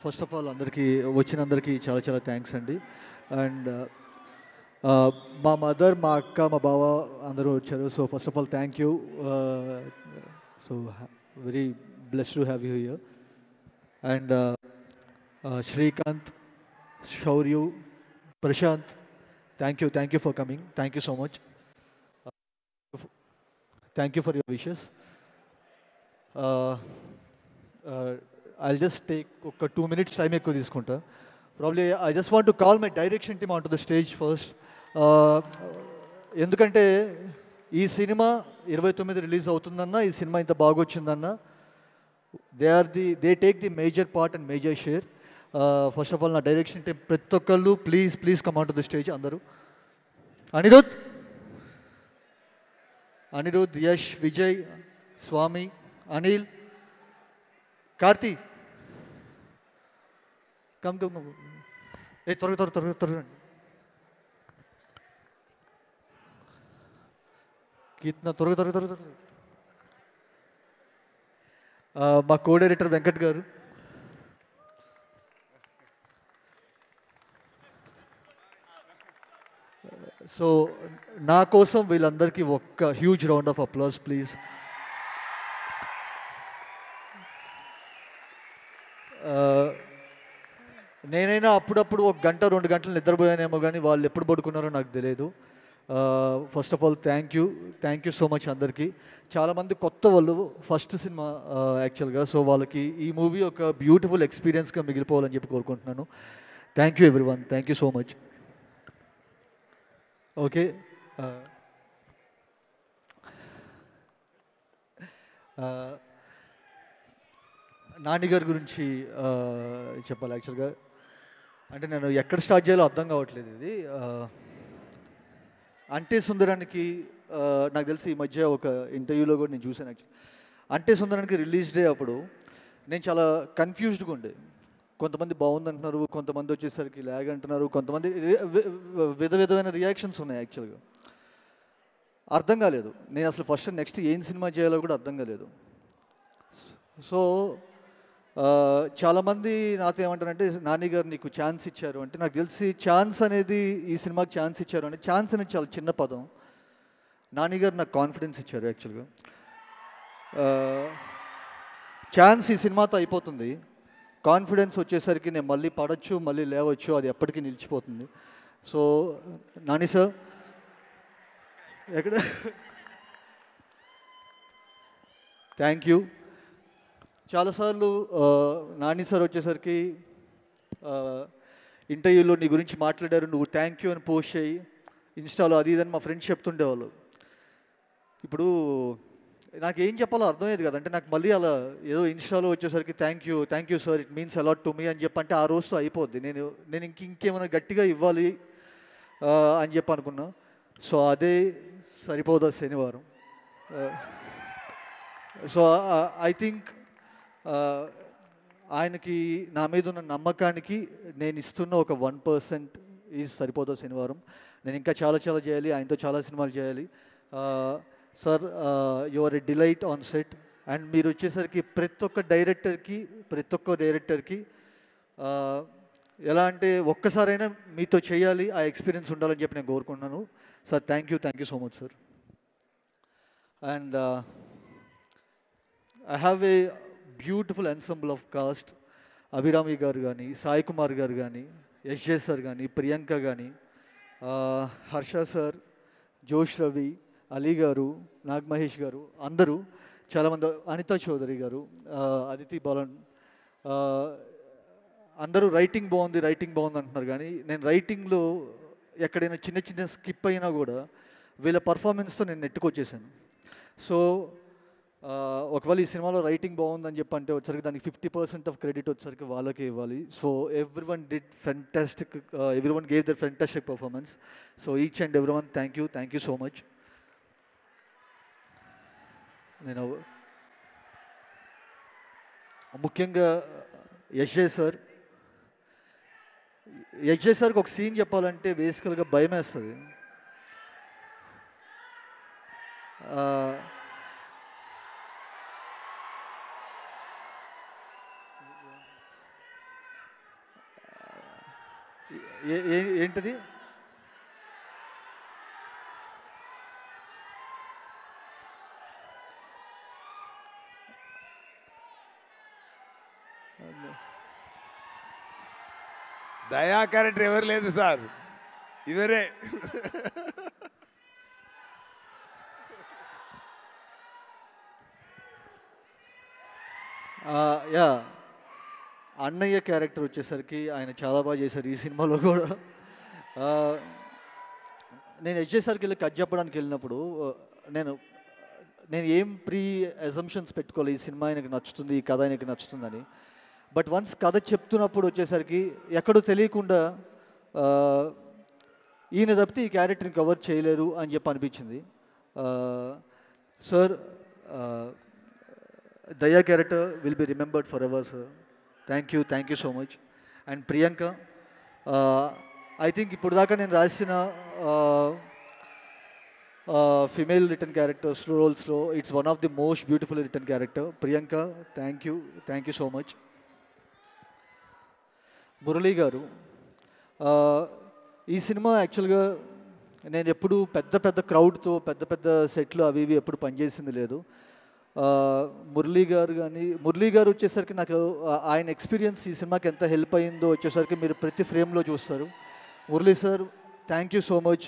First of all అందరికీ వచ్చినందరికీ చాలా చాలా థ్యాంక్స్ అండి. అండ్ మా మదర్, మా అక్క, మా బావ అందరూ వచ్చారు. So first of all thank you. So very blessed to have you here. And Srikanth, Shourya, Prashanth, thank you for coming. Thank you so much. Thank you for your wishes. I'll just take ఒక 2 minutes time ఎక్కువ తీసుకుంటా. Probably I just want to call my direction team on to the stage first. ఎందుకంటే ఈ cinema 29 release అవుతుందన్నా, ఈ సినిమా ఇంత బాగా వచ్చిందన్నా, they take the major part and major share. First of all నా డైరెక్షన్ టీం ప్రతి ఒక్కళ్ళు please come on to the stage అందరూ. అనిరుద్, యష్, విజయ్, స్వామి, అనిల్, కార్తీ, కమ్. త్వరగా కీర్తన, త్వరగా. మా కో డైరెక్టర్ వెంకట్ గారు, సో నా కోసం వీళ్ళందరికీ ఒక్క huge round of applause please. నేనైనా అప్పుడప్పుడు 1 గంట 2 గంటలు నిద్రపోయానేమో, కానీ వాళ్ళు ఎప్పుడు పడుకున్నారో నాకు తెలియదు. First of all thank you so much అందరికీ. చాలామంది కొత్త వాళ్ళు, ఫస్ట్ సినిమా యాక్చువల్గా. సో వాళ్ళకి ఈ మూవీ ఒక బ్యూటిఫుల్ ఎక్స్పీరియన్స్గా మిగిలిపోవాలని చెప్పి కోరుకుంటున్నాను. Thank you everyone, thank you so much. Okay, Nani గారి గురించి చెప్పాలి యాక్చువల్గా. అంటే నేను ఎక్కడ స్టార్ట్ చేయాలో అర్థం కావట్లేదు. ఇది అంటే సుందరానికి నాకు తెలిసి ఈ మధ్య ఒక ఇంటర్వ్యూలో కూడా నేను చూశాను యాక్చువల్లీ. అంటే సుందరానికి రిలీజ్ డే అప్పుడు నేను చాలా కన్ఫ్యూజ్డ్గా ఉండే. కొంతమంది బాగుంది అంటున్నారు, కొంతమంది వచ్చేసరికి ల్యాగ్ అంటున్నారు, కొంతమంది విధమైన రియాక్షన్స్ ఉన్నాయి. యాక్చువల్గా అర్థం కాలేదు. నేను అసలు ఫస్ట్ నెక్స్ట్ ఏం సినిమా చేయాలో కూడా అర్థం కాలేదు. సో చాలామంది నాతో ఏమంటారంటే, నాని గారు నీకు ఛాన్స్ ఇచ్చారు అంటే, నాకు తెలిసి ఛాన్స్ అనేది ఈ సినిమాకి ఛాన్స్ ఇచ్చారు అంటే, ఛాన్స్ అనేది చాలా చిన్న పదం. నాని గారు నాకు కాన్ఫిడెన్స్ ఇచ్చారు యాక్చువల్గా. ఛాన్స్ ఈ సినిమాతో అయిపోతుంది, కాన్ఫిడెన్స్ వచ్చేసరికి నేను మళ్ళీ పడవచ్చు, మళ్ళీ లేవచ్చు, అది ఎప్పటికీ నిలిచిపోతుంది. సో నాని సార్ ఎక్కడ థ్యాంక్ యూ. చాలాసార్లు నాని సార్ వచ్చేసరికి ఇంటర్వ్యూలో నీ గురించి మాట్లాడారు, నువ్వు థ్యాంక్ యూ అని పోస్ట్ చేయి ఇన్స్టాలో, అది ఇదని మా ఫ్రెండ్స్ చెప్తుండేవాళ్ళు. ఇప్పుడు నాకేం చెప్పాలో అర్థమయ్యేది కదా. అంటే నాకు మళ్ళీ అలా ఏదో ఇన్స్టాలో వచ్చేసరికి thank you sir, it means a lot to me అని చెప్పంటే ఆ రోజుతో అయిపోద్ది. నేను ఇంకేమైనా గట్టిగా ఇవ్వాలి అని చెప్పి అనుకున్నా. సో అదే సరిపోదా శనివారం. సో ఐ థింక్ ఆయనకి నా మీద ఉన్న నమ్మకానికి నేను ఇస్తున్న ఒక 1% ఈ సరిపోదా శనివారం. నేను ఇంకా చాలా చేయాలి, ఆయనతో చాలా సినిమాలు చేయాలి. Sir you are a delight on set. And మీరు వచ్చేసరికి ప్రతి ఒక్క డైరెక్టర్కి ఎలా అంటే ఒక్కసారైనా మీతో చేయాలి, ఆ ఎక్స్పీరియన్స్ ఉండాలని చెప్పి నేను కోరుకుంటున్నాను. Sir thank you so much sir. And I have a beautiful ensemble of cost. Abhirami గారు కానీ, సాయి కుమార్ గారు కానీ, ఎస్జే సార్ కానీ, ప్రియాంక కానీ, హర్ష సార్, జోష్ రవి, అలీ గారు, నాగ్ మహేష్ గారు, అందరూ చాలామంది, అనితా చౌదరి గారు, అదితి బాలన్, అందరూ రైటింగ్ బాగుంది అంటున్నారు. కానీ నేను రైటింగ్లో ఎక్కడైనా చిన్న స్కిప్ అయినా కూడా వీళ్ళ పర్ఫార్మెన్స్తో నేను నెట్టుకొచ్చేసాను. సో ఒకవేళ ఈ సినిమాలో రైటింగ్ బాగుందని చెప్పంటే వచ్చరికి దానికి 50% ఆఫ్ క్రెడిట్ వచ్చరికి వాళ్ళకే ఇవ్వాలి. So everyone gave there fantastic performance. So each and everyone thank you so much. నేను ముఖ్యంగా యశ్జే సార్కి ఒక సీన్ చెప్పాలంటే బేసికల్గా భయం వేస్తుంది. ఏంటిది? దయా క్యారెక్టర్ ఎవరు లేదు సార్, ఇవరే. యా, అన్నయ్య క్యారెక్టర్ వచ్చేసరికి ఆయన చాలా బాగా చేశారు ఈ సినిమాలో కూడా. ఆ, నేను హెచ్ఏసరికి వెళ్ళి కథ చెప్పడానికి వెళ్ళినప్పుడు నేను నేను ఏం ప్రీ అజంప్షన్స్ పెట్టుకోవాలి, ఈ సినిమా ఆయనకి నచ్చుతుంది, ఈ కథ ఆయనకి నచ్చుతుందని. బట్ వన్స్ కథ చెప్తున్నప్పుడు వచ్చేసరికి ఎక్కడో తెలియకుండా ఈయన తప్పితే ఈ క్యారెక్టర్ని కవర్ చేయలేరు అని చెప్పి అనిపించింది. Sir, Daya character will be remembered for ever sir. Thank you so much. And Priyanka, I think ఇప్పుడు దాకా నేను రాసిన ఫిమేల్ రిటర్న్ క్యారెక్టర్స్ రోల్స్లో it's one of the most beautiful written character. Priyanka, thank you so much. Murali గారు, ఈ సినిమా యాక్చువల్గా నేను ఎప్పుడు పెద్ద పెద్ద క్రౌడ్తో పెద్ద పెద్ద సెట్లు అవి ఇవి ఎప్పుడు పనిచేసింది లేదు. మురళీ గారు వచ్చేసరికి నాకు ఆయన ఎక్స్పీరియన్స్ ఈ సినిమాకి ఎంత హెల్ప్ అయ్యిందో వచ్చేసరికి మీరు ప్రతి ఫ్రేమ్లో చూస్తారు. Murali sir, thank you so much.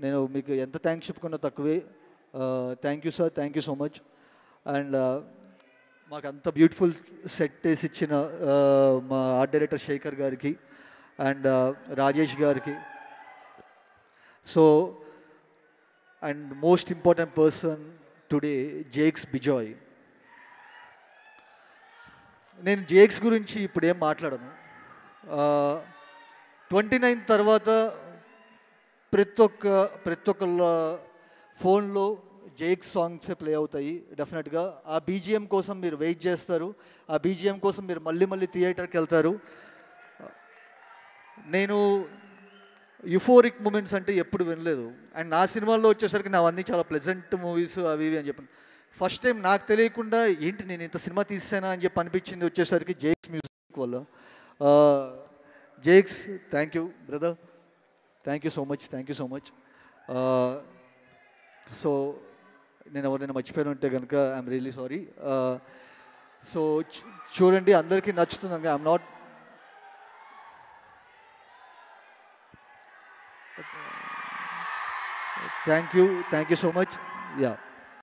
నేను మీకు ఎంత థ్యాంక్స్ చెప్పుకున్నా తక్కువే. Thank you sir, thank you so much. And మాకు అంత బ్యూటిఫుల్ సెట్ వేసి ఇచ్చిన మా ఆర్ట్ డైరెక్టర్ శేఖర్ గారికి అండ్ రాజేష్ గారికి. So and most important person today, Jakes Bejoy. నేను జేక్స్ గురించి ఇప్పుడు ఏం మాట్లాడను. 29 తర్వాత ప్రతి ఒక్కళ్ళ ఫోన్లో జేక్స్ సాంగ్సే ప్లే అవుతాయి డెఫినెట్గా. ఆ బీజిఎం కోసం మీరు వెయిట్ చేస్తారు, ఆ బీజిఎం కోసం మీరు మళ్ళీ థియేటర్కి వెళ్తారు. నేను యుఫోరిక్ మూమెంట్స్ అంటే ఎప్పుడు వినలేదు. అండ్ నా సినిమాల్లో వచ్చేసరికి నావన్నీ చాలా ప్లెజెంట్ మూవీస్ అవి ఇవి అని చెప్పాను. ఫస్ట్ టైం నాకు తెలియకుండా ఏంటి నేను ఇంత సినిమా తీసానా అని చెప్పి అనిపించింది వచ్చేసరికి జేక్స్ మ్యూజిక్ వల్ల. Jakes, thank you brother, thank you so much. So నేను ఎవరైనా మర్చిపోయిన ఉంటే కనుక ఐఎమ్ రియలీ సారీ. సో చూడండి, అందరికీ నచ్చుతుంది. I'm not thank you so much. Yeah.